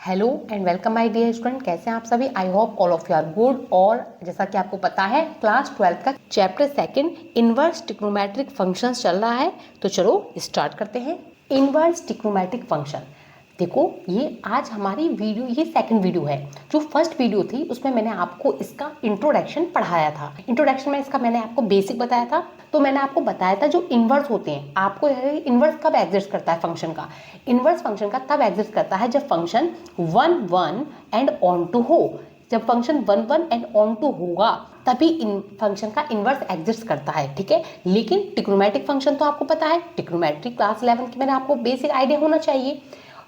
Hello and welcome my dear student. कैसे हैं आप सभी? I hope all of you are good. और जैसा कि आपको पता है क्लास 12 का chapter second inverse trigonometric functions चल रहा है, तो चलो स्टार्ट करते हैं। इनवर्स ट्रिग्नोमेट्रिक फंक्शन, देखो ये आज हमारी वीडियो, ये सेकंड वीडियो है। जो फर्स्ट वीडियो थी उसमें मैंने आपको इसका इंट्रोडक्शन पढ़ाया था। इंट्रोडक्शन में इसका मैंने आपको बेसिक बताया था। तो मैंने आपको बताया था जो इनवर्स होते हैं, आपको इनवर्स कब एग्जिस्ट करता है फंक्शन का। इनवर्स फंक्शन का तब एग्जिस्ट करता है जब फंक्शन 1 1 एंड ऑन टू हो। जब फंक्शन 1 1 एंड ऑन टू होगा तभी इन फंक्शन का इनवर्स एग्जिस्ट करता है, ठीक है। लेकिन ट्रिग्नोमेट्रिक फंक्शन तो आपको पता है, ट्रिग्नोमेट्रिक क्लास 11 की मैंने आपको बेसिक आइडिया होना चाहिए।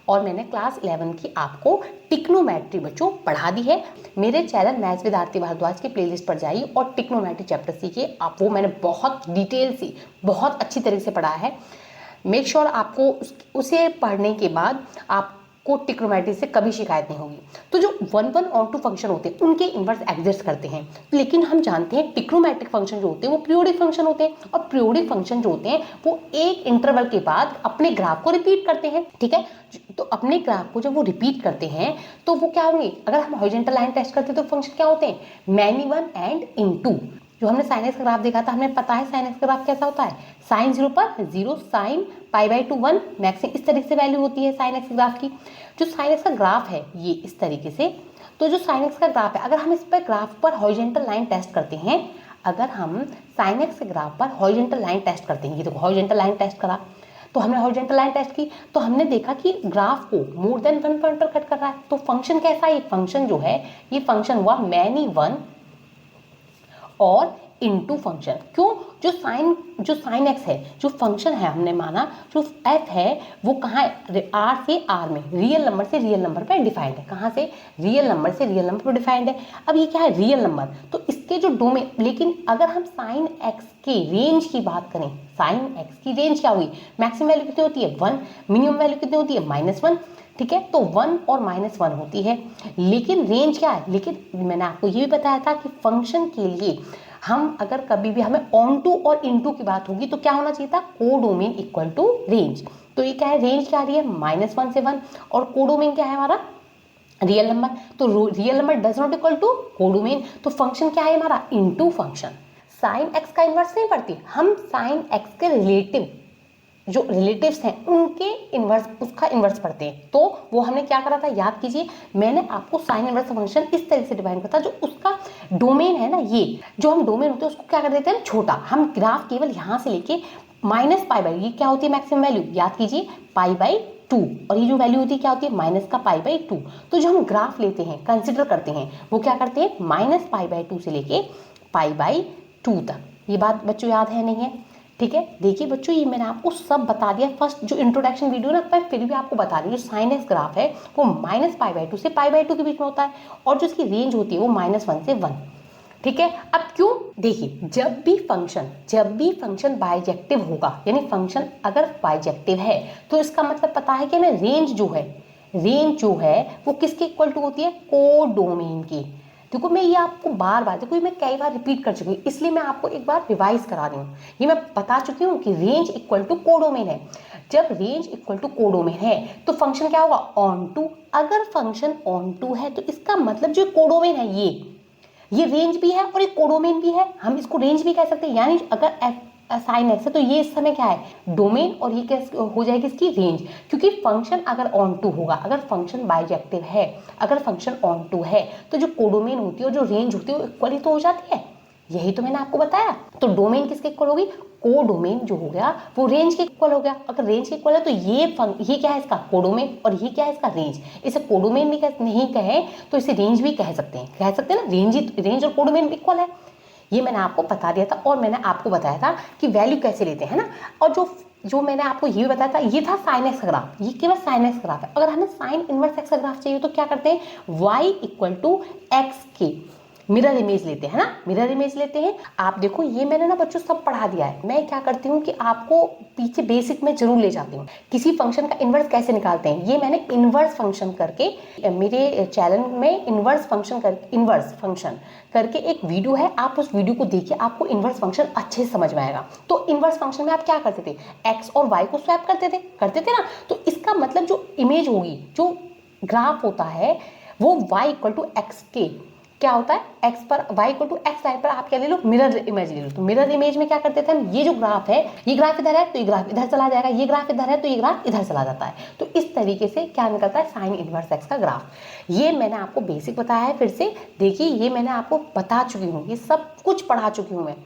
और मैंने क्लास 11 की आपको ट्रिग्नोमेट्री बच्चों पढ़ा दी है। मेरे चैनल मैथ्स विद आरती भारद्वाज की प्लेलिस्ट पर जाइए और ट्रिग्नोमेट्री चैप्टर सीखिए। आप वो मैंने बहुत डिटेल से, बहुत अच्छी तरीके से पढ़ा है। मेक श्योर आपको उसे पढ़ने के बाद आपको ट्रिग्नोमेट्री से कभी शिकायत नहीं होगी। तो जो 1 1 और 2 फंक्शन होते हैं उनके इनवर्स एग्जिस्ट करते हैं, लेकिन हम जानते हैं ट्रिग्नोमेट्रिक फंक्शन जो होते हैं वो पीरियोडिक फंक्शन होते हैं। और पीरियोडिक फंक्शन जो होते हैं वो एक इंटरवल के बाद अपने ग्राफ को रिपीट करते हैं, ठीक है। तो अपने ग्राफ को जब वो रिपीट करते हैं तो वो क्या होंगे, अगर हम हॉरिजॉन्टल लाइन टेस्ट करते हैं तो फंक्शन क्या होते हैं, मैनी वन एंड इनटू। जो हमने साइन एक्स का ग्राफ देखा था, हमें पता है साइन एक्स का ग्राफ कैसा होता है, साइन 0 पर 0, साइन π/2 1 मैक्सिमम, इस तरीके से वैल्यू होती है साइन एक्स ग्राफ की। जो साइन एक्स का ग्राफ है ये इस तरीके से। तो जो साइन एक्स का ग्राफ है, अगर हम इस पर ग्राफ पर हॉरिजॉन्टल लाइन टेस्ट करते हैं, अगर हम साइन एक्स के ग्राफ पर हॉरिजॉन्टल लाइन टेस्ट करते हैं, ये देखो हॉरिजॉन्टल लाइन टेस्ट करा, तो हमने हॉरिजॉन्टल लाइन टेस्ट की तो हमने देखा कि ग्राफ को मोर देन 1 पॉइंट पर कट कर रहा है। तो फंक्शन कैसा है, ये फंक्शन जो है ये फंक्शन हुआ मैनी वन और इनटू फंक्शन। क्यों, जो साइन एक्स है, जो फंक्शन है, हमने माना जो एफ है वो कहाँ है, आर से आर में, रियल नंबर से रियल नंबर पर डिफाइंड है। कहाँ से, रियल नंबर से रियल नंबर पर डिफाइंड है। अब ये क्या है, रियल नंबर, तो इसके जो डोमेन, लेकिन अगर हम साइन एक्स के रेंज की बात करें, साइन एक्स की रेंज क्या हुई, मैक्सिमम वैल्यू कितनी होती है 1, मिनिमम वैल्यू कितनी होती है -1, ठीक है। तो 1 और -1 होती है, लेकिन रेंज क्या है, लेकिन मैंने आपको ये भी बताया था कि फंक्शन के लिए हम अगर कभी भी हमें ऑन टू और इनटू की बात होगी तो क्या होना चाहिए था, कोडोमेन इक्वल टू रेंज। तो ये क्या है, रेंज क्या आ रही है -1 से 1, और कोडोमेन क्या है हमारा, रियल नंबर। तो real number does not equal to codomain, तो फंक्शन क्या है हमारा, इनटू फंक्शन। साइन एक्स का इनवर्स नहीं पढ़ती हम, साइन एक्स के रिलेटिव जो रिलेटिव्स हैं उनके इनवर्स, उसका इनवर्स पढ़ते हैं। तो वो हमने क्या करा था, याद कीजिए, मैंने आपको साइन इनवर्स फंक्शन इस तरीके से डिफाइन करता, जो उसका डोमेन है ना, ये जो हम डोमेन होते हैं उसको क्या कर देते हैं छोटा, हम ग्राफ केवल यहाँ से लेके -π/, ये क्या होती है मैक्सिमम वैल्यू, याद कीजिए π/2, और ये जो वैल्यू होती है क्या होती है, माइनस का π/2। तो जो हम ग्राफ लेते हैं, कंसिडर करते हैं, वो क्या करते हैं -π/2 से लेके π/2 तक। ये बात बच्चों याद है नहीं है, ठीक है। देखिए बच्चों, ये मैंने आपको सब बता दिया, फर्स्ट जो इंट्रोडक्शन वीडियो ना, पर फिर भी आपको बता रही हूँ, साइन एक्स ग्राफ है वो -π/2 से π/2 के बीच में होता है, और जो इसकी रेंज होती है वो -1 से 1, ठीक है। अब क्यों, देखिए जब भी फंक्शन बाइजेक्टिव होगा, यानी फंक्शन अगर बाइजेक्टिव है तो इसका मतलब पता है कि ना रेंज जो है वो किसके इक्वल टू होती है, कोडोमेन की। देखो मैं ये आपको बार बार, देखो मैं कई बार रिपीट कर चुकी हूँ, इसलिए मैं आपको एक बार रिवाइज करा रही हूँ। ये मैं बता चुकी हूँ कि रेंज इक्वल टू कोडोमेन है। जब रेंज इक्वल टू कोडोमेन है तो फंक्शन क्या होगा, ऑन टू। अगर फंक्शन ऑन टू है तो इसका मतलब जो कोडोमेन है ये रेंज भी है और ये कोडोमेन भी है, हम इसको रेंज भी कह सकते हैं। यानी अगर साइन एक्स है तो ये इस समय क्या है, डोमेन, और ये क्या हो जाएगी इसकी रेंज। क्योंकि फंक्शन अगर ऑन टू होगा, अगर फंक्शन बाइजेक्टिव है, अगर फंक्शन ऑन टू है, तो जो कोडोमेन होती है और जो रेंज होती है वो इक्वल ही तो हो जाती है। यही तो मैंने आपको बताया। तो डोमेन किसके इक्वल होगी, कोडोमेन जो हो गया वो रेंज के इक्वल हो गया। अगर रेंज के इक्वल है तो ये क्या है इसका, कोडोमेन, और ये क्या है इसका, रेंज। इसे कोडोमेन भी नहीं कहे तो इसे रेंज भी कह सकते हैं ना, रेंज और कोडोमेन इक्वल है। ये मैंने आपको बता दिया था, और मैंने आपको बताया था कि वैल्यू कैसे लेते हैं ना। और जो मैंने आपको ये भी बताया था, ये था साइन एक्स का ग्राफ, ये केवल साइन एक्स ग्राफ है। अगर हमें साइन इनवर्स एक्स का ग्राफ चाहिए तो क्या करते हैं, y = x के मिरर इमेज लेते हैं ना, मिरर इमेज लेते हैं। आप देखो ये मैंने ना बच्चों सब पढ़ा दिया है। मैं क्या करती हूँ कि आपको पीछे बेसिक में जरूर ले जाती हूँ, किसी फंक्शन का इन्वर्स कैसे निकालते हैं। ये मैंने इन्वर्स फंक्शन करके मेरे चैनल में इन्वर्स फंक्शन करके एक वीडियो है, आप उस वीडियो को देखिए, आपको इन्वर्स फंक्शन अच्छे से समझ में आएगा। तो इन्वर्स फंक्शन में आप क्या करते थे, एक्स और वाई को स्वैप करते थे ना। तो इसका मतलब जो इमेज होगी, जो ग्राफ होता है वो y इक्वल टू एक्स के क्या होता है, x पर y equal to x line पर आप क्या ले लो, मिरर इमेज ले लो। तो मिरर इमेज में क्या करते थे हम, ये जो ग्राफ है, ये ग्राफ इधर है तो ये ग्राफ इधर चला जाएगा, ये ग्राफ इधर है तो ये ग्राफ इधर चला जाता है। तो इस तरीके से क्या निकलता है, साइन इनवर्स x का ग्राफ। ये मैंने आपको बेसिक बताया है, फिर से देखिए, ये मैंने आपको बता चुकी हूँ, ये सब कुछ पढ़ा चुकी हूँ मैं।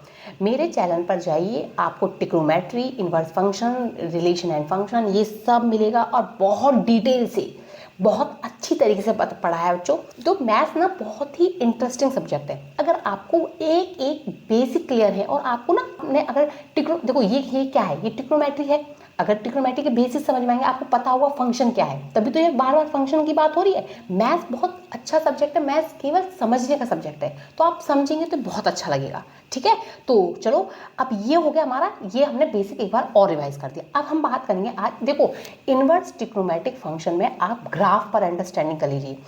मेरे चैनल पर जाइए, आपको trigonometry, inverse function, relation and function, ये सब मिलेगा और बहुत डिटेल से, बहुत अच्छी तरीके से पढ़ाया है बच्चों। तो मैथ्स ना बहुत ही इंटरेस्टिंग सब्जेक्ट है। अगर आपको एक एक बेसिक क्लियर है और आपको ना अपने अगर देखो ये क्या है, ये ट्रिग्नोमेट्री है। अगर ट्रिग्नोमेट्री के बेसिस समझ में आएंगे, आपको पता होगा फंक्शन क्या है, तभी तो ये बार बार फंक्शन की बात हो रही है। मैथ्स बहुत अच्छा सब्जेक्ट है, मैथ्स केवल समझने का सब्जेक्ट है, तो आप समझेंगे तो बहुत अच्छा लगेगा। ठीक है, तो चलो अब ये हो गया हमारा, ये हमने बेसिक एक बार और रिवाइज कर दिया। अब हम बात करेंगे आज, देखो इनवर्स ट्रिग्नोमेट्रिक फंक्शन में आप ग्राफ पर अंडरस्टैंडिंग कर लीजिए।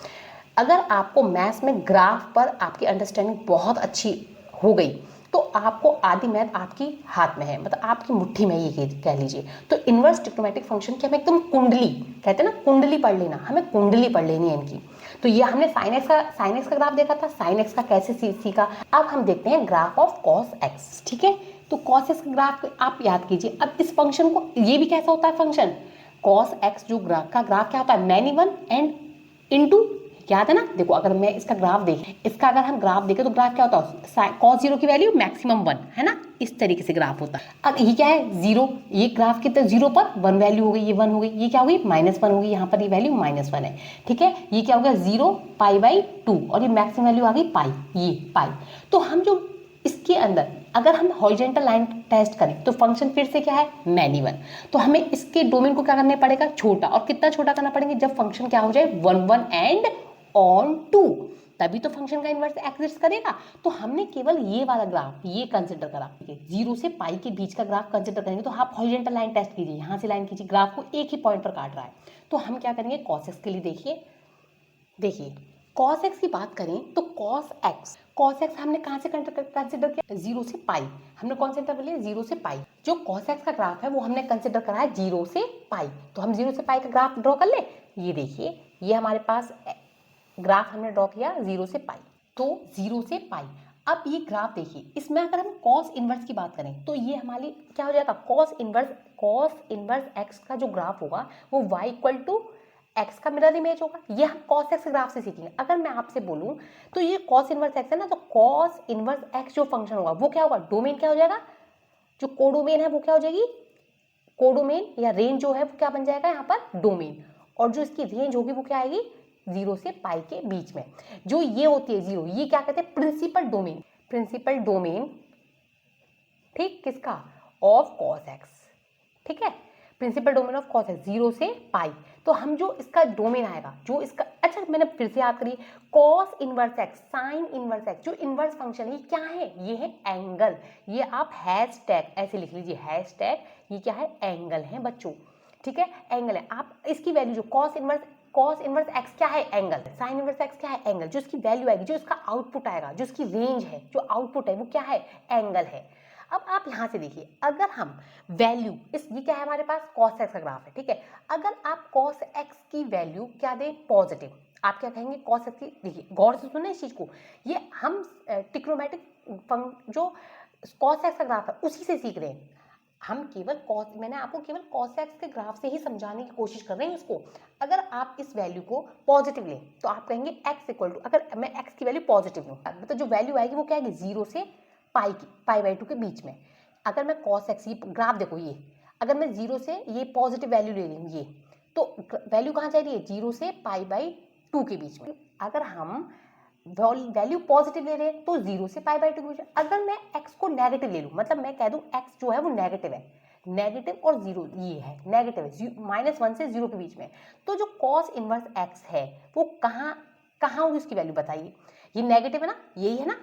अगर आपको मैथ्स में ग्राफ पर आपकी अंडरस्टैंडिंग बहुत अच्छी हो गई तो आपको आधी मैथ आपकी हाथ में है, मतलब आपकी मुट्ठी में, ये कह लीजिए। तो इनवर्स ट्रिग्नोमेट्रिक फंक्शन की हमें एकदम कुंडली, कहते हैं ना कुंडली पढ़ लेना, हमें कुंडली पढ़ लेनी है इनकी। तो ये हमने साइन एक्स का ग्राफ देखा था, साइन एक्स का कैसे सीखा। अब हम देखते हैं ग्राफ ऑफ कॉस एक्स। ठीक है, तो कॉस एक्स का ग्राफ आप याद कीजिए। अब इस फंक्शन को, ये भी कैसा होता है फंक्शन, कॉस एक्स जो ग्राफ का ग्राफ क्या होता है, मैनी वन एंड इनटू, याद है ना। देखो अगर मैं इसका ग्राफ देखें, इसका अगर हम ग्राफ देखें तो ग्राफ क्या होता है, कॉस जीरो की वैल्यू मैक्सिमम 1 है ना, इस तरीके से ग्राफ होता है। अब ये क्या है, जीरो, ये ग्राफ की तरह जीरो पर 1 वैल्यू हो गई, ये 1 हो गई, ये क्या होगी -1 होगी, यहाँ पर ये वैल्यू -1 है। ठीक है, ये क्या हो गया 0 π/2 और ये मैक्सिमम वैल्यू आ गई पाई, ये पाई। तो हम जो इसके अंदर अगर हम हॉरिजॉन्टल लाइन टेस्ट करें तो फंक्शन फिर से क्या है, मैनी वन। तो हमें इसके डोमेन को क्या करना पड़ेगा, छोटा। और कितना छोटा करना पड़ेगा, जब फंक्शन क्या हो जाए 1 1 एंड ऑन 2, तभी तो फंक्शन का इनवर्स एग्जिस्ट करेगा। तो हमने केवल ये वाला ग्राफ ये कंसिडर करा, जीरो से पाई के बीच का ग्राफ कंसिडर करेंगे। तो आप हॉरिजॉन्टल लाइन टेस्ट कीजिए, यहाँ से लाइन कीजिए, ग्राफ को एक ही पॉइंट पर काट रहा है। तो हम क्या करेंगे, कॉस एक्स के लिए देखिए कॉस एक्स की बात करें तो कॉस एक्स हमने कहाँ से कंसिडर किया, 0 से पाई। हमने कौन सा इंटरवल लिया, 0 से पाई। जो कॉस एक्स का ग्राफ है वो हमने कंसिडर करा है 0 से पाई। तो हम 0 से पाई का ग्राफ ड्रॉ कर ले। ये देखिए, ये हमारे पास ग्राफ हमने ड्रॉ किया 0 से पाई, तो 0 से पाई। अब ये ग्राफ देखिए, इसमें अगर हम कॉस इनवर्स की बात करें तो ये हमारी क्या हो जाएगा, कॉस इनवर्स एक्स का जो ग्राफ होगा वो y इक्वल टू एक्स का मिरर इमेज होगा। ये हम कॉस एक्स ग्राफ से सीखेंगे। अगर मैं आपसे बोलूं तो ये कॉस इनवर्स एक्स है ना, तो कॉस इनवर्स एक्स जो फंक्शन होगा वो क्या होगा, डोमेन क्या हो जाएगा, जो कोडोमेन है वो क्या हो जाएगी, कोडोमेन या रेंज जो है वो क्या बन जाएगा यहाँ पर, डोमेन। और जो इसकी रेंज होगी वो क्या आएगी, 0 से पाई के बीच में। जो ये होती है 0, ये क्या कहते हैं, प्रिंसिपल डोमेन, ठीक, किसका, ऑफ कॉस एक्स। ठीक है, principal domain of cos x 0 से पाई। तो हम जो इसका डोमेन आएगा, जो इसका, अच्छा मैंने फिर से याद करी, cos inverse x, sign inverse x, जो इनवर्स फंक्शन है ये क्या है, ये है एंगल। ये आप हैशटैग ऐसे लिख लीजिए, हैशटैग, ये क्या है, एंगल है बच्चों। ठीक है, एंगल है। आप इसकी वैल्यू जो कॉस इनवर्स एक्स क्या है, एंगल। साइन इनवर्स एक्स क्या है, एंगल। जो इसकी वैल्यू आएगी, जो इसका आउटपुट आएगा, जो इसकी रेंज है, जो आउटपुट है वो क्या है, एंगल है। अब आप यहां से देखिए, अगर हम वैल्यू ये क्या है हमारे पास, कॉस एक्स का ग्राफ है। ठीक है, अगर आप कॉस एक्स की वैल्यू क्या दें, पॉजिटिव, आप क्या कहेंगे, कॉस एक्स की, देखिए गौर से सुने इस चीज को, ये हम ट्रिग्नोमेट्रिक जो कॉस एक्स का ग्राफ है उसी से सीख रहे हैं। हम केवल मैंने आपको केवल कॉस एक्स के ग्राफ से ही समझाने की कोशिश कर रहे हैं उसको। अगर आप इस वैल्यू को पॉजिटिव लें तो आप कहेंगे एक्स इक्वल टू, अगर मैं एक्स की वैल्यू पॉजिटिव लूँ मतलब जो वैल्यू आएगी वो क्या आएगी, 0 से पाई/2 के बीच में। अगर मैं कॉस एक्स, ये ग्राफ देखो, ये अगर मैं 0 से ये पॉजिटिव वैल्यू ले लूँ, ये तो वैल्यू कहाँ जा रही है, 0 से पाई/2 के बीच में। अगर हम वैल्यू पॉजिटिव ले रहे हैं तो 0 से पाई/2 के बीच में। अगर मैं x को नेगेटिव ले लूँ, मतलब मैं कह दूँ x जो है वो नेगेटिव है, नेगेटिव और 0 ये है, नेगेटिव है, -1 से 0 के बीच में, तो जो कॉस इनवर्स x है वो कहाँ होगी उसकी वैल्यू बताइए। ये नेगेटिव है ना, यही है ना,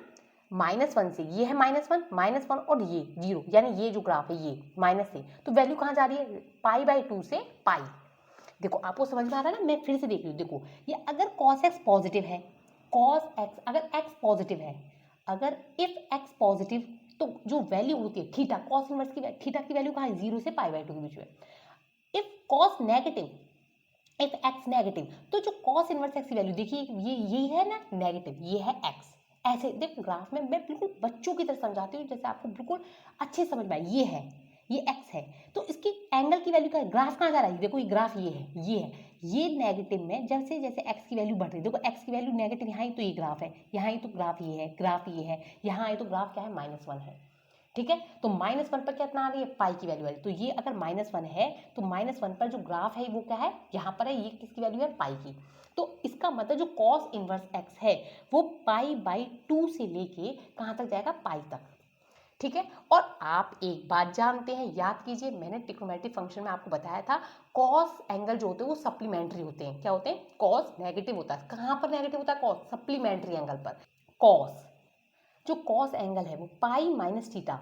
-1 से, ये है -1 और ये 0, यानी ये जो ग्राफ है ये माइनस से, तो वैल्यू कहाँ जा रही है, पाई/2 से पाई। देखो आपको समझ में आ रहा है ना, मैं फिर से देख रही हूँ। देखो ये अगर cos x पॉजिटिव है, cos x अगर x पॉजिटिव है, अगर इफ x पॉजिटिव, तो जो वैल्यू होती है थीटा, cos इनवर्स की थीटा की वैल्यू कहाँ है, 0 से पाई/2 के बीच में। If cos negative, if x negative, तो जो कॉस इनवर्स एक्स की वैल्यू देखिए ये यही है ना नेगेटिव, ये है एक्स। ऐसे देखो ग्राफ में मैं बिल्कुल बच्चों की तरह समझाती हूँ, जैसे आपको बिल्कुल अच्छे समझ में आए। ये है, ये एक्स है, तो इसकी एंगल की वैल्यू क्या है, ग्राफ कहाँ जा रहा है, देखो ये ग्राफ ये है, ये है, ये नेगेटिव में जैसे जैसे एक्स की वैल्यू बढ़ रही है, देखो एक्स की वैल्यू नेगेटिव, यहाँ ही तो ये ग्राफ है, यहाँ ही तो ग्राफ ये है, ग्राफ ये है, यहाँ आए तो ग्राफ क्या है -1 है। ठीक है, तो -1 पर कितना आ रही है, पाई की वैल्यू आ रही है। तो ये अगर -1 है तो -1 पर जो ग्राफ है वो क्या है, यहाँ पर है, ये किसकी वैल्यू है, पाई की। तो इसका मतलब जो कॉस इनवर्स एक्स है वो पाई/2 से लेके कहाँ तक जाएगा, पाई तक। ठीक है, और आप एक बात जानते हैं, याद कीजिए, मैंने ट्रिग्नोमेट्रिक फंक्शन में आपको बताया था कॉस एंगल जो होते हैं वो सप्लीमेंट्री होते हैं। क्या होते हैं, कॉस नेगेटिव होता है, कहाँ पर नेगेटिव होता है, कॉस सप्लीमेंट्री एंगल पर। कॉस, जो कॉस एंगल है वो पाई माइनस थीटा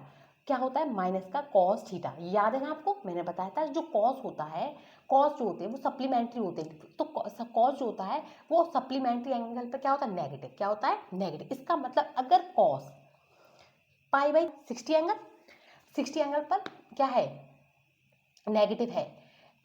क्या होता है, माइनस का कॉस थीटा, याद है ना आपको, मैंने बताया था जो कॉस होता है, कॉस जो होते हैं वो सप्लीमेंट्री होते हैं, तो कॉस जो होता है वो सप्लीमेंट्री एंगल पर क्या होता है, नेगेटिव। क्या होता है, नेगेटिव। इसका मतलब अगर कॉस पाई/60 एंगल, 60 एंगल पर क्या है, नेगेटिव है,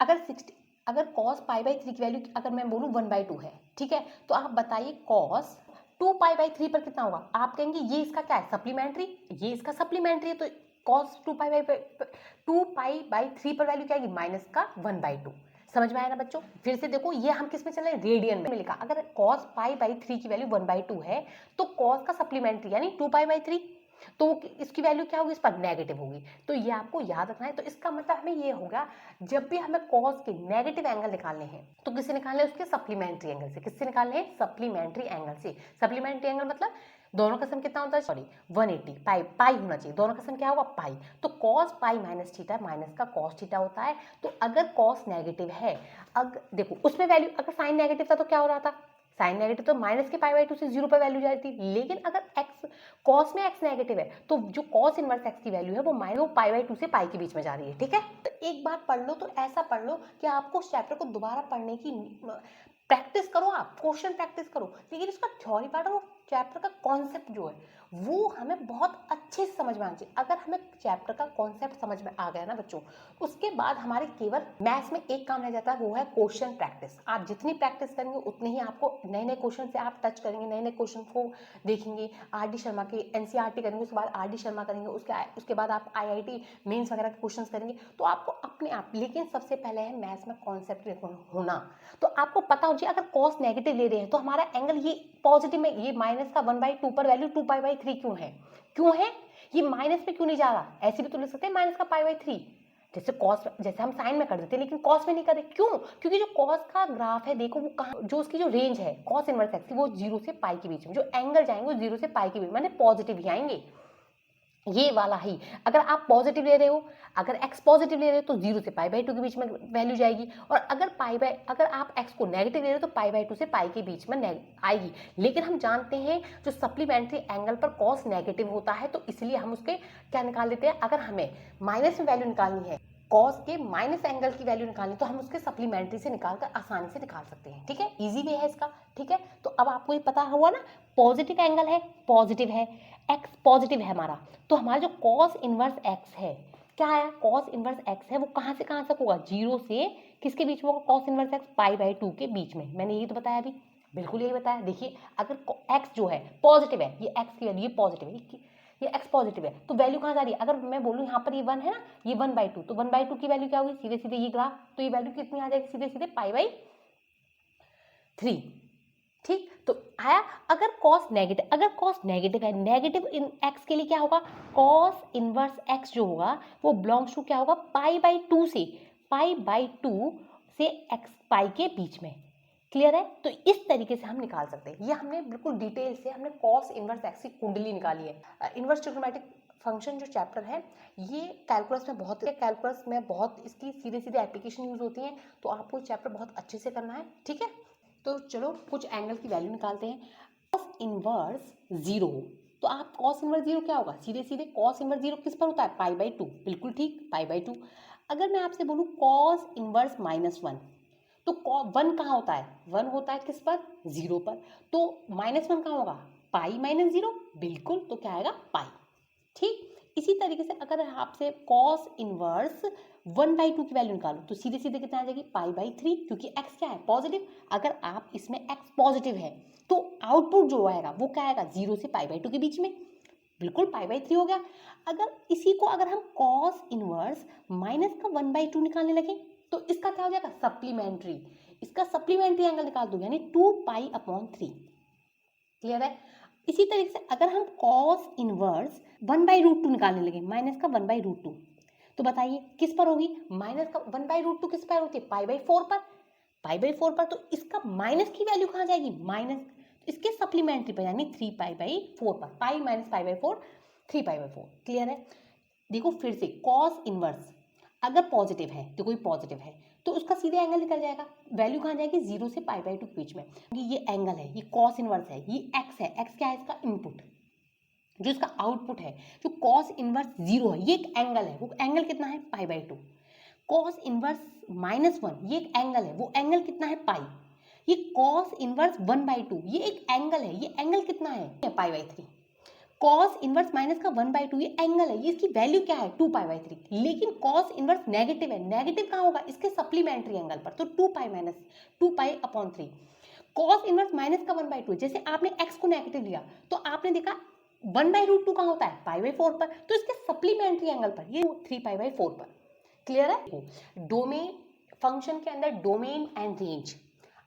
अगर कॉस पाई/3 की वैल्यू अगर मैं बोलूँ 1/2 है, ठीक है, तो आप बताइए कॉस 2 पाई/3 पर कितना होगा, आप कहेंगे ये इसका क्या है, सप्लीमेंट्री, ये इसका सप्लीमेंट्री है, तो कॉस 2 पाई/3 पर वैल्यू क्या आएगी, माइनस का 1/2। समझ में आया ना बच्चों, फिर से देखो ये हम किस में चल रहे हैं, रेडियन में लिखा, अगर कॉस पाई/3 की वैल्यू 1/2 है तो कॉस का सप्लीमेंट्री यानी 2 पाई/3, तो इसकी वैल्यू क्या होगी, इस पर नेगेटिव होगी। तो ये आपको याद रखना है। तो इसका मतलब हमें ये होगा, जब भी हमें कॉस के नेगेटिव एंगल निकालने हैं तो किससे निकालने हैं, उसके सप्लीमेंट्री एंगल से। किससे निकालने हैं, सप्लीमेंट्री एंगल से। सप्लीमेंट्री एंगल मतलब दोनों का सम कितना होता है, सॉरी 180, पाई पाई होना चाहिए, दोनों का सम क्या होगा, पाई। तो cos pi minus theta minus का कॉस थीटा होता है। तो अगर कॉस नेगेटिव है, अगर देखो उसमें वैल्यू अगर साइन नेगेटिव था तो क्या हो रहा था, साइन नेगेटिव तो माइनस के पाई/2 से 0 पर वैल्यू जाती थी, लेकिन अगर एक्स कॉस में एक्स नेगेटिव है तो जो कॉस इनवर्स एक्स की वैल्यू है वो पाई/2 से पाई के बीच में जा रही है। ठीक है, तो एक बार पढ़ लो, तो ऐसा पढ़ लो कि आपको उस चैप्टर को दोबारा पढ़ने की प्रैक्टिस करो, आप क्वेश्चन प्रैक्टिस करो, लेकिन उसका थ्योरी पार्ट और वो चैप्टर का कॉन्सेप्ट जो है वो हमें बहुत अच्छे से समझ में आना चाहिए। अगर हमें चैप्टर का कॉन्सेप्ट समझ में आ गया ना बच्चों, उसके बाद हमारे केवल मैथ्स में एक काम रह जाता है, वो है क्वेश्चन प्रैक्टिस। आप जितनी प्रैक्टिस करेंगे उतनी ही आपको नए नए क्वेश्चन से आप टच करेंगे, नए नए क्वेश्चन को देखेंगे। आर.डी. शर्मा के एनसीईआरटी करेंगे, उसके बाद आर.डी. शर्मा करेंगे, उसके बाद आप आईआईटी मेंस वगैरह के क्वेश्चन करेंगे, तो आपको अपने आप, लेकिन सबसे पहले है मैथ्स में कॉन्सेप्ट होना। तो आपको पता हो जी, अगर कॉस नेगेटिव ले रहे हैं तो हमारा एंगल ये पॉजिटिव में, ये माइनस का 1/2 पर वैल्यू 2 पाई/3 क्यों है, ये माइनस में क्यों नहीं जा रहा, ऐसे भी तो लिख सकते हैं माइनस का पाई/3, जैसे कॉस, जैसे हम साइन में कर देते हैं, लेकिन कॉस में नहीं कर रहे, क्यों, क्योंकि जो कॉस का ग्राफ है देखो वो कहाँ, जो उसकी जो रेंज है कॉस इनवर्स एक्स की, वो 0 से पाई के बीच में, जो एंगल जाएंगे वो 0 से पाई के बीच में, माने पॉजिटिव ही आएंगे, ये वाला ही। अगर आप पॉजिटिव ले रहे हो, अगर एक्स पॉजिटिव ले रहे हो तो 0 से पाई/2 के बीच में वैल्यू जाएगी, और अगर आप एक्स को नेगेटिव ले रहे हो तो पाई/2 से पाई के बीच में आएगी। लेकिन हम जानते हैं जो सप्लीमेंट्री एंगल पर कॉस नेगेटिव होता है, तो इसलिए हम उसके क्या निकाल लेते हैं, अगर हमें माइनस में वैल्यू निकालनी है, कॉस के माइनस एंगल की वैल्यू निकालनी, तो हम उसके सप्लीमेंट्री से निकालकर आसानी से निकाल सकते हैं। ठीक है, इजी वे है इसका। ठीक है, तो अब आपको ये पता हुआ ना, पॉजिटिव एंगल है, पॉजिटिव है, एक्स पॉजिटिव है हमारा, तो हमारा जो कॉस इनवर्स एक्स है, क्या आया, कॉस इनवर्स एक्स है, वो कहाँ से कहाँ तक होगा, 0 से किसके बीच में होगा, कॉस इनवर्स एक्स पाई/2 के बीच में। मैंने यही तो बताया अभी, बिल्कुल यही बताया। देखिए अगर एक्स जो है पॉजिटिव है, ये एक्स की वैल्यू ये पॉजिटिव है, ये एक्स पॉजिटिव है, तो वैल्यू कहाँ जा रही है, अगर मैं बोलूँ यहाँ पर ये 1 है ना, ये 1/2, तो 1/2 की वैल्यू क्या होगी, सीधे सीधे ये ग्राफ, तो ये वैल्यू कितनी आ जाएगी, सीधे सीधे पाई/3। ठीक, तो आया। अगर कॉस नेगेटिव है, नेगेटिव इन एक्स के लिए क्या होगा, कॉस इनवर्स एक्स जो होगा वो बिलोंग्स टू क्या होगा, पाई/2 से एक्स पाई के बीच में। क्लियर है, तो इस तरीके से हम निकाल सकते हैं। ये हमने बिल्कुल डिटेल से हमने कॉस इनवर्स एक्स की कुंडली निकाली है। इनवर्स ट्रिग्नोमेट्रिक फंक्शन जो चैप्टर है ये कैलकुलस में बहुत इसकी सीधे सीधे एप्लीकेशन यूज होती हैं, तो आपको चैप्टर बहुत अच्छे से करना है। ठीक है, तो चलो कुछ एंगल की वैल्यू निकालते हैं। कॉस इनवर्स 0, तो आप कॉस इनवर्स 0 क्या होगा, सीधे सीधे कॉस इनवर्स 0 किस पर होता है, पाई/2, बिल्कुल ठीक, पाई/2। अगर मैं आपसे बोलूँ कॉस इनवर्स -1, तो 1 कहाँ होता है, 1 होता है किस पर, 0 पर, तो -1 कहाँ होगा, पाई -0, बिल्कुल, तो क्या आएगा, पाई। ठीक, इसी तरीके से अगर आपसे कॉस इनवर्स 1/2 की वैल्यू निकालो तो सीधे सीधे कितना आ जाएगी π/3, क्योंकि x क्या है पॉजिटिव। अगर आप इसमें x पॉजिटिव है तो आउटपुट जो आएगा वो क्या आएगा 0 से π/2 के बीच में, बिल्कुल π/3 हो गया। अगर इसी को अगर हम कॉस इनवर्स माइनस का 1/2 निकालने लगे तो इसका क्या हो जाएगा सप्लीमेंट्री, इसका सप्लीमेंट्री एंगल निकाल दो यानी 2π/3। क्लियर है। इसी तरीके से अगर हम कॉस इनवर्स 1/√2 निकालने लगे माइनस का 1/√2 तो बताइए किस पर होगी, माइनस का 1/√2 किस पर होती है π/4 पर, π/4 पर। तो इसका माइनस की वैल्यू कहाँ जाएगी माइनस, इसके सप्लीमेंट्री पर यानी 3π/4 पर, पाई माइनस π/4 3π/4। क्लियर है। देखो फिर से कॉस इनवर्स अगर पॉजिटिव है, देखो ये पॉजिटिव है तो उसका सीधे एंगल निकल जाएगा, वैल्यू कहाँ जाएगी 0 से π/2 के बीच में। ये एंगल है, ये कॉस इनवर्स है, ये एक्स है, एक्स क्या है इसका इनपुट, जो इसका आउटपुट है। जो कॉस इनवर्स 0 है ये एक एंगल है, वो एंगल कितना है π/2। कॉस इनवर्स -1 ये एक एंगल है, वो एंगल कितना है पाई। ये कॉस इनवर्स 1/2 ये एक एंगल है, ये एंगल कितना है π/3। कॉस इनवर्स माइनस का 1/2 ये एंगल है, ये इसकी वैल्यू क्या है 2π/3। लेकिन कॉस इनवर्स नेगेटिव है, नेगेटिव कहाँ होगा इसके सप्लीमेंट्री एंगल पर, तो 2π-2π/3। कॉस इनवर्स माइनस का 1/2, जैसे आपने x को नेगेटिव लिया तो आपने देखा 1/√2 कहाँ होता है π/4 पर, तो इसके सप्लीमेंट्री एंगल पर ये 3π/4 पर। क्लियर है। डोमेन फंक्शन के अंदर डोमेन एंड रेंज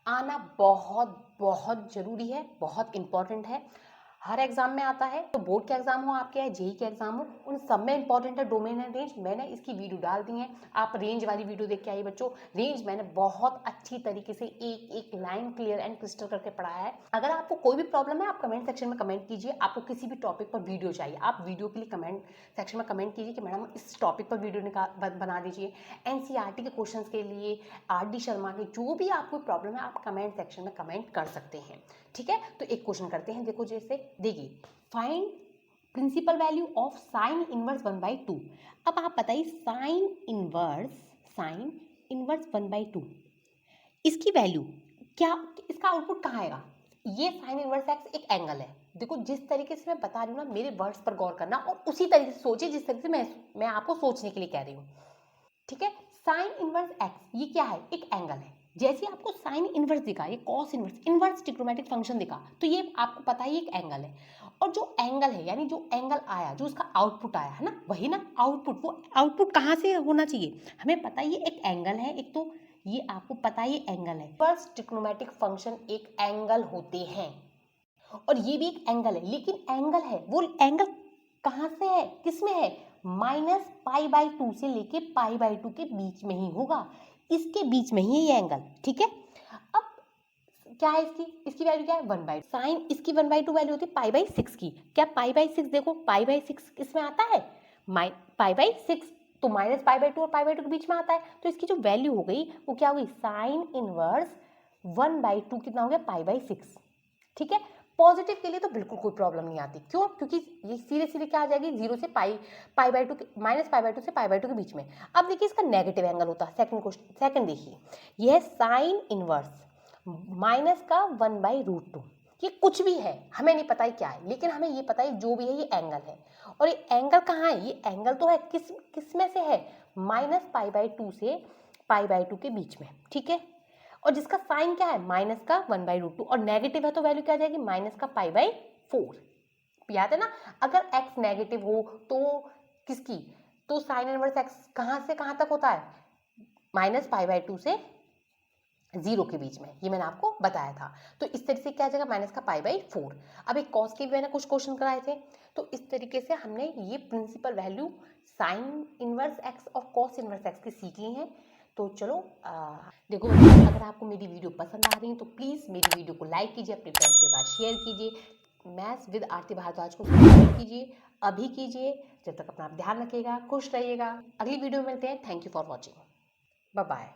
आना बहुत बहुत जरूरी है, बहुत इंपॉर्टेंट है। हर एग्जाम में आता है, तो बोर्ड के एग्जाम हो आपके या जेई के एग्जाम हो, उन सब में इंपॉर्टेंट है डोमेन एंड रेंज। मैंने इसकी वीडियो डाल दी है, आप रेंज वाली वीडियो देख के आइए बच्चों। रेंज मैंने बहुत अच्छी तरीके से एक एक लाइन क्लियर एंड क्रिस्टल करके पढ़ाया है। अगर आपको कोई भी प्रॉब्लम है आप कमेंट सेक्शन में कमेंट कीजिए, आपको किसी भी टॉपिक पर वीडियो चाहिए आप वीडियो के लिए कमेंट सेक्शन में कमेंट कीजिए कि मैडम इस टॉपिक पर वीडियो बना दीजिए। एनसीईआरटी के क्वेश्चन के लिए, आर.डी. शर्मा के, जो भी आपको प्रॉब्लम है आप कमेंट सेक्शन में कमेंट कर सकते हैं। ठीक है, तो एक क्वेश्चन करते हैं। देखो जैसे देखिए, find principal value of sine inverse 1/2। अब आप बताइए साइन इनवर्स 1/2 इसकी वैल्यू क्या, इसका आउटपुट कहाँ आएगा। ये साइन इनवर्स एक्स एक एंगल है। देखो जिस तरीके से मैं बता रही हूँ ना, मेरे वर्ड्स पर गौर करना और उसी तरीके से सोचिए जिस तरीके से मैं आपको सोचने के लिए कह रही हूँ। ठीक है, साइन इनवर्स एक्स ये क्या है, एक एंगल है। जैसे आपको साइन इनवर्स दिखा, ये कॉस इनवर्स ट्रिग्नोमेट्रिक फंक्शन दिखा, तो ये आपको पता ही एक एंगल है। और जो एंगल है यानी जो एंगल आया, जो उसका आउटपुट आया है ना, वही ना आउटपुट, वो आउटपुट कहाँ से होना चाहिए हमें पता है, ये एक एंगल है। एक तो ये आपको पता है ये एंगल है, इनवर्स ट्रिग्नोमेट्रिक फंक्शन एक एंगल होते हैं और ये भी एक एंगल है। लेकिन एंगल है, वो एंगल कहाँ से है, किस में है, -π/2 से लेके π/2 के बीच में ही होगा, इसके बीच में ही है ये एंगल। ठीक है, अब क्या है इसकी वैल्यू क्या है 1/2। साइन इसकी 1/2 वैल्यू होती है π/6 की। क्या π/6, देखो π/6 इसमें आता है π/6, तो -π/2 और π/2 के बीच में आता है, तो इसकी जो वैल्यू हो गई वो क्या होगी साइन इनवर्स 1/2 कितना हो गया π/6। ठीक है, पॉजिटिव के लिए तो बिल्कुल कोई प्रॉब्लम नहीं आती, क्यों, क्योंकि ये सीधे सीधे क्या आ जाएगी 0 से π/2 -π/2 से π/2 के बीच में। अब देखिए इसका नेगेटिव एंगल होता है। सेकंड देखिए, यह साइन इनवर्स माइनस का 1/√2, ये कुछ भी है हमें नहीं पता है क्या है, लेकिन हमें ये पता है जो भी है ये एंगल है। और ये एंगल कहाँ है, ये एंगल तो है किस में से है, -π/2 से π/2 के बीच में। ठीक है, और जिसका साइन क्या है माइनस का 1/√2 और नेगेटिव है तो वैल्यू क्या आ जाएगी माइनस का π/4। याद है ना, अगर x नेगेटिव हो तो किसकी, तो साइन इनवर्स x कहाँ से कहाँ तक होता है, -π/2 से 0 के बीच में, ये मैंने आपको बताया था। तो इस तरीके से क्या आ जाएगा माइनस का π/4। अब एक कॉस के भी मैंने कुछ क्वेश्चन कराए थे, तो इस तरीके से हमने ये principal value sine inverse x और कॉस इनवर्स एक्स की सीख ली हैं। तो चलो देखो, अगर आपको मेरी वीडियो पसंद आ रही है तो प्लीज़ मेरी वीडियो को लाइक कीजिए, अपने फ्रेंड्स के साथ शेयर कीजिए, मैथ्स विद आरती भारद्वाज को सब्सक्राइब कीजिए, अभी कीजिए। जब तक अपना ध्यान रखिएगा, खुश रहिएगा। अगली वीडियो में मिलते हैं। Thank you for watching, bye bye.